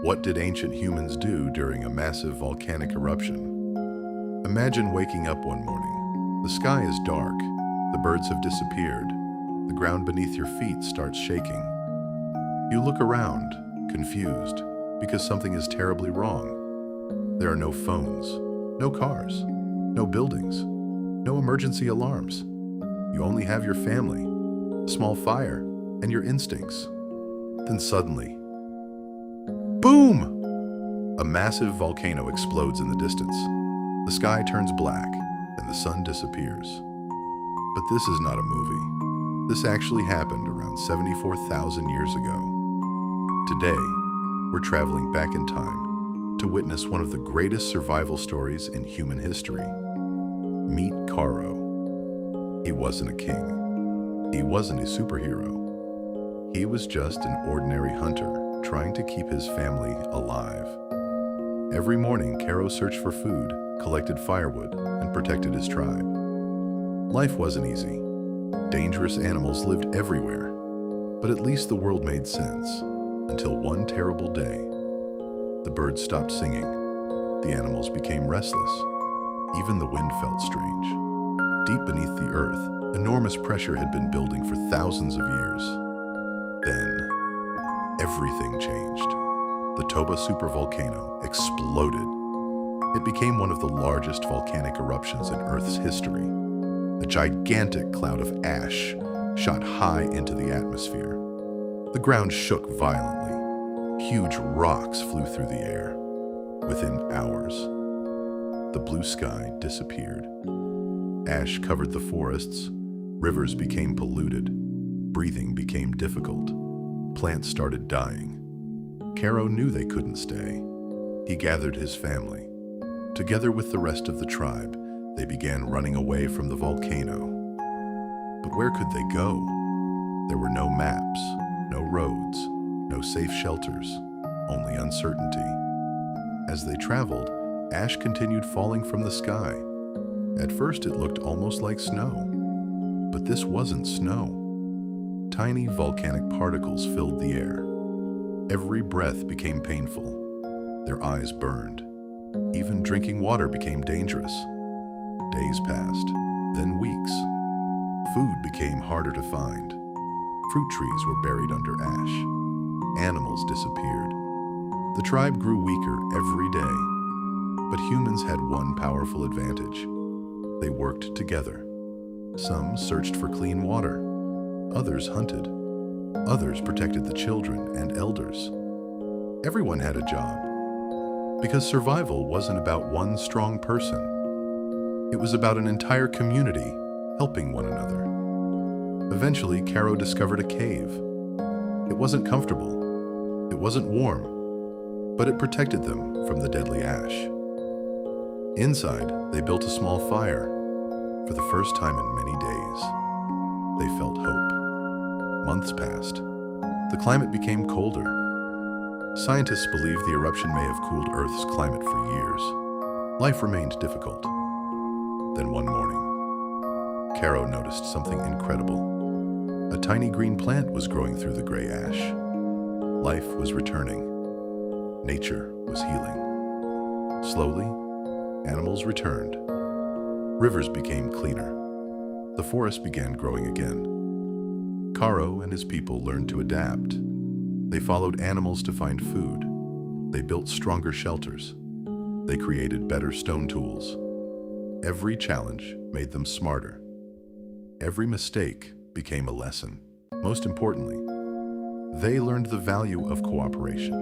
What did ancient humans do during a massive volcanic eruption? Imagine waking up one morning. The sky is dark, the birds have disappeared, the ground beneath your feet starts shaking. You look around, confused, because something is terribly wrong. There are no phones, no cars, no buildings, no emergency alarms. You only have your family, a small fire, and your instincts. Then suddenly, boom! A massive volcano explodes in the distance. The sky turns black, and the sun disappears. But this is not a movie. This actually happened around 74,000 years ago. Today, we're traveling back in time to witness one of the greatest survival stories in human history. Meet Karo. He wasn't a king. He wasn't a superhero. He was just an ordinary hunter trying to keep his family alive. Every morning, Karo searched for food, collected firewood, and protected his tribe. Life wasn't easy. Dangerous animals lived everywhere. But at least the world made sense, until one terrible day. The birds stopped singing. The animals became restless. Even the wind felt strange. Deep beneath the earth, enormous pressure had been building for thousands of years. Then, everything changed. The Toba Supervolcano exploded. It became one of the largest volcanic eruptions in Earth's history. A gigantic cloud of ash shot high into the atmosphere. The ground shook violently. Huge rocks flew through the air. Within hours, the blue sky disappeared. Ash covered the forests. Rivers became polluted. Breathing became difficult. Plants started dying. Karo knew they couldn't stay. He gathered his family. Together with the rest of the tribe, they began running away from the volcano. But where could they go? There were no maps, no roads, no safe shelters, only uncertainty. As they traveled, ash continued falling from the sky. At first it looked almost like snow. But this wasn't snow. Tiny volcanic particles filled the air. Every breath became painful. Their eyes burned. Even drinking water became dangerous. Days passed, then weeks. Food became harder to find. Fruit trees were buried under ash. Animals disappeared. The tribe grew weaker every day. But humans had one powerful advantage. They worked together. Some searched for clean water. Others hunted. Others protected the children and elders. Everyone had a job. Because survival wasn't about one strong person. It was about an entire community helping one another. Eventually, Karo discovered a cave. It wasn't comfortable. It wasn't warm. But it protected them from the deadly ash. Inside, they built a small fire. For the first time in many days, they felt hope. Months passed. The climate became colder. Scientists believe the eruption may have cooled Earth's climate for years. Life remained difficult. Then one morning, Karo noticed something incredible. A tiny green plant was growing through the gray ash. Life was returning. Nature was healing. Slowly, animals returned. Rivers became cleaner. The forest began growing again. Karo and his people learned to adapt. They followed animals to find food. They built stronger shelters. They created better stone tools. Every challenge made them smarter. Every mistake became a lesson. Most importantly, they learned the value of cooperation,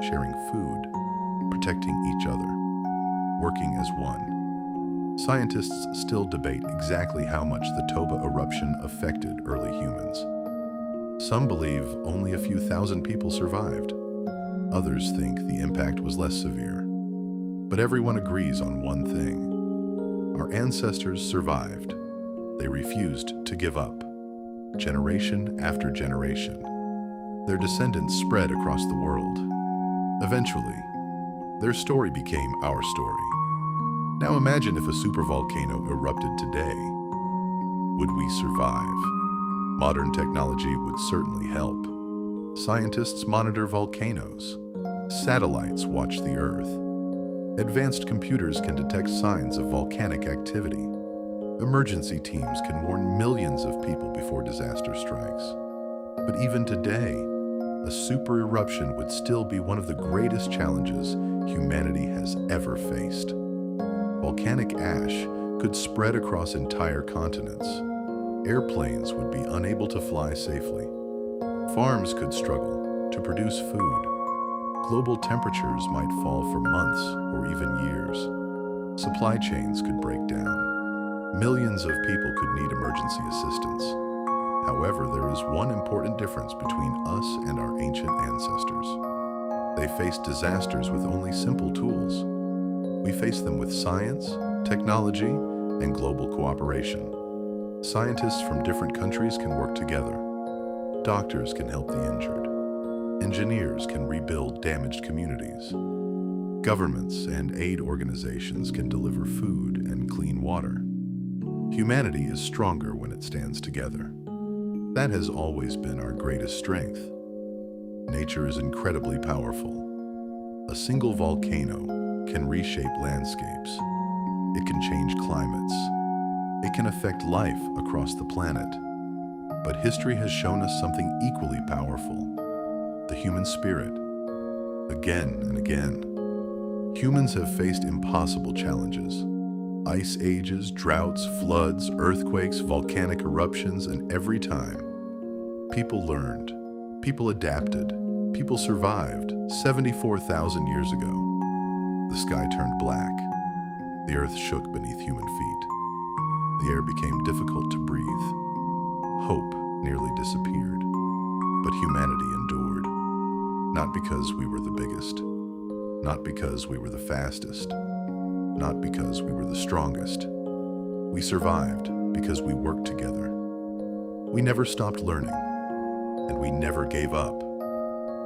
sharing food, protecting each other, working as one. Scientists still debate exactly how much the Toba eruption affected early humans. Some believe only a few thousand people survived. Others think the impact was less severe. But everyone agrees on one thing. Our ancestors survived. They refused to give up. Generation after generation. Their descendants spread across the world. Eventually, their story became our story. Now imagine if a supervolcano erupted today. Would we survive? Modern technology would certainly help. Scientists monitor volcanoes, Satellites watch the Earth. Advanced computers can detect signs of volcanic activity. Emergency teams can warn millions of people before disaster strikes. But even today, a supereruption would still be one of the greatest challenges humanity has ever faced. Volcanic ash could spread across entire continents. Airplanes would be unable to fly safely. Farms could struggle to produce food. Global temperatures might fall for months or even years. Supply chains could break down. Millions of people could need emergency assistance. However, there is one important difference between us and our ancient ancestors. They faced disasters with only simple tools. We face them with science, technology, and global cooperation. Scientists from different countries can work together. Doctors can help the injured. Engineers can rebuild damaged communities. Governments and aid organizations can deliver food and clean water. Humanity is stronger when it stands together. That has always been our greatest strength. Nature is incredibly powerful. A single volcano can reshape landscapes. It can change climates. It can affect life across the planet. But history has shown us something equally powerful: the human spirit. Again and again, humans have faced impossible challenges. Ice ages, droughts, floods, earthquakes, volcanic eruptions, and every time, people learned, people adapted, people survived. 74,000 years ago, the sky turned black. The earth shook beneath human feet. The air became difficult to breathe. Hope nearly disappeared. But humanity endured. Not because we were the biggest. Not because we were the fastest. Not because we were the strongest. We survived because we worked together. We never stopped learning, and we never gave up.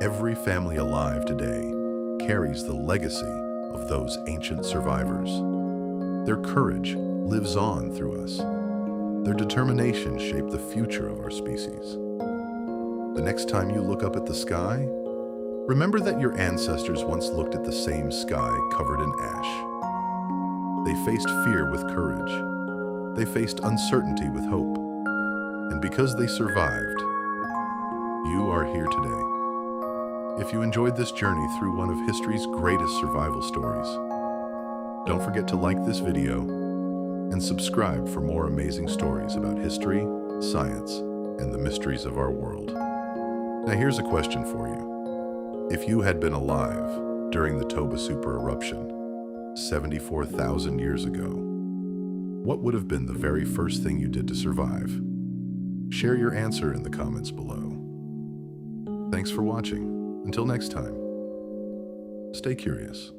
Every family alive today carries the legacy of those ancient survivors. Their courage lives on through us. Their determination shaped the future of our species. The next time you look up at the sky, remember that your ancestors once looked at the same sky covered in ash. They faced fear with courage. They faced uncertainty with hope. And because they survived, you are here today. If you enjoyed this journey through one of history's greatest survival stories, don't forget to like this video and subscribe for more amazing stories about history, science, and the mysteries of our world. Now here's a question for you. If you had been alive during the Toba Supereruption 74,000 years ago, what would have been the very first thing you did to survive? Share your answer in the comments below. Thanks for watching. Until next time, stay curious.